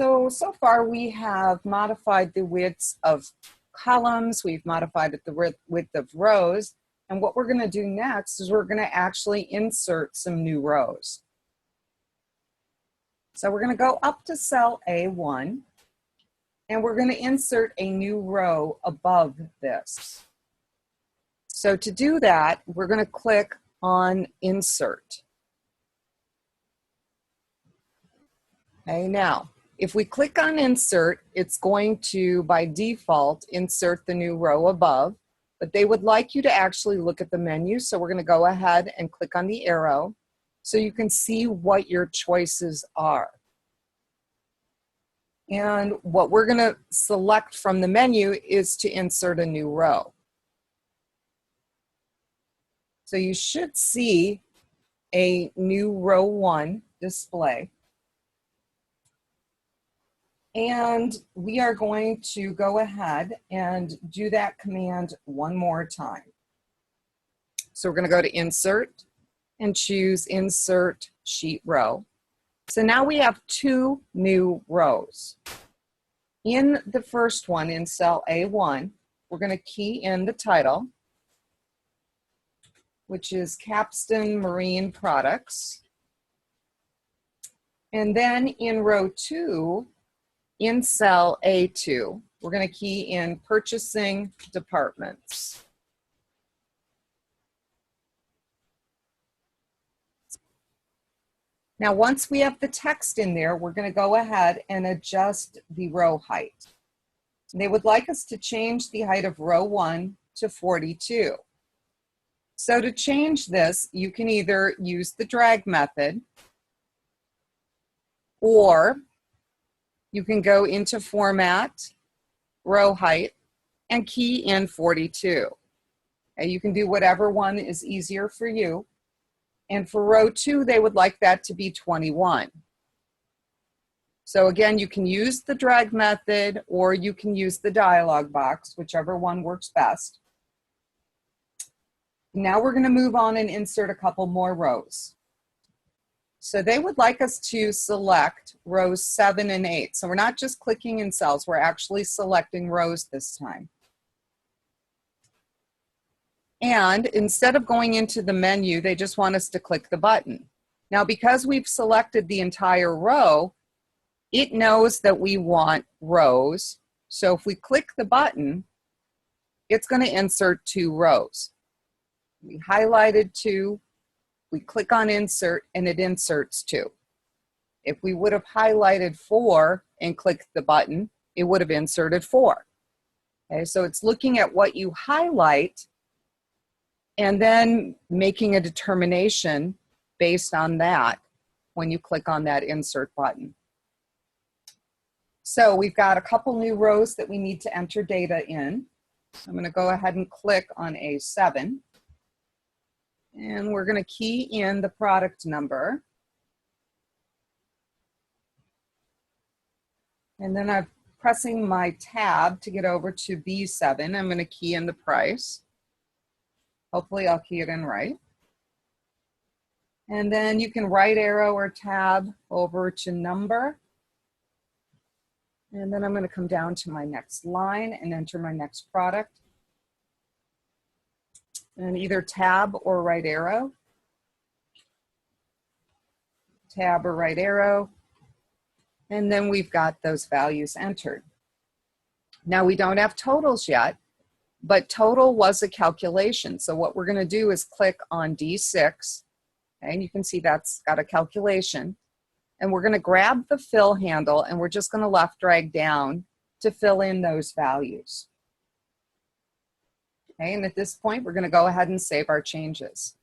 So far we have modified the widths of columns, we've modified the width of rows, and what we're going to do next is we're going to actually insert some new rows. So we're going to go up to cell A1, and we're going to insert a new row above this. So to do that, we're going to click on Insert. Okay, now, if we click on Insert, it's going to, by default, insert the new row above, but they would like you to actually look at the menu, so we're going to go ahead and click on the arrow so you can see what your choices are. And what we're going to select from the menu is to insert a new row. So you should see a new row 1 display. And we are going to go ahead and do that command one more time. So we're going to go to Insert and choose Insert Sheet Row. So now we have 2 new rows. In the first one, in cell A1, we're going to key in the title, which is Capstan Marine Products. And then in row 2, in cell A2, we're going to key in Purchasing Departments. Now, once we have the text in there, we're going to go ahead and adjust the row height. They would like us to change the height of row 1 to 42. So to change this, you can either use the drag method, or you can go into Format, Row Height, and key in 42. Okay, you can do whatever one is easier for you. And for row 2, they would like that to be 21. So again, you can use the drag method, or you can use the dialog box, whichever one works best. Now we're going to move on and insert a couple more rows. So they would like us to select rows 7 and 8. So we're not just clicking in cells, we're actually selecting rows this time. And instead of going into the menu, they just want us to click the button. Now, because we've selected the entire row, it knows that we want rows. So if we click the button, it's going to insert 2 rows. We highlighted 2, we click on Insert, and it inserts 2. If we would have highlighted 4 and clicked the button, it would have inserted 4. Okay, so it's looking at what you highlight and then making a determination based on that when you click on that Insert button. So we've got a couple new rows that we need to enter data in. I'm going to go ahead and click on A7. And we're going to key in the product number. And then I'm pressing my tab to get over to B7. I'm going to key in the price. Hopefully I'll key it in right. And then you can right arrow or tab over to number. And then I'm going to come down to my next line and enter my next product. And either tab or right arrow. Tab or right arrow. And then we've got those values entered. Now we don't have totals yet, but total was a calculation. So what we're going to do is click on D6, okay, and you can see that's got a calculation. And we're going to grab the fill handle, and we're just going to left drag down to fill in those values. Okay, and at this point, we're going to go ahead and save our changes.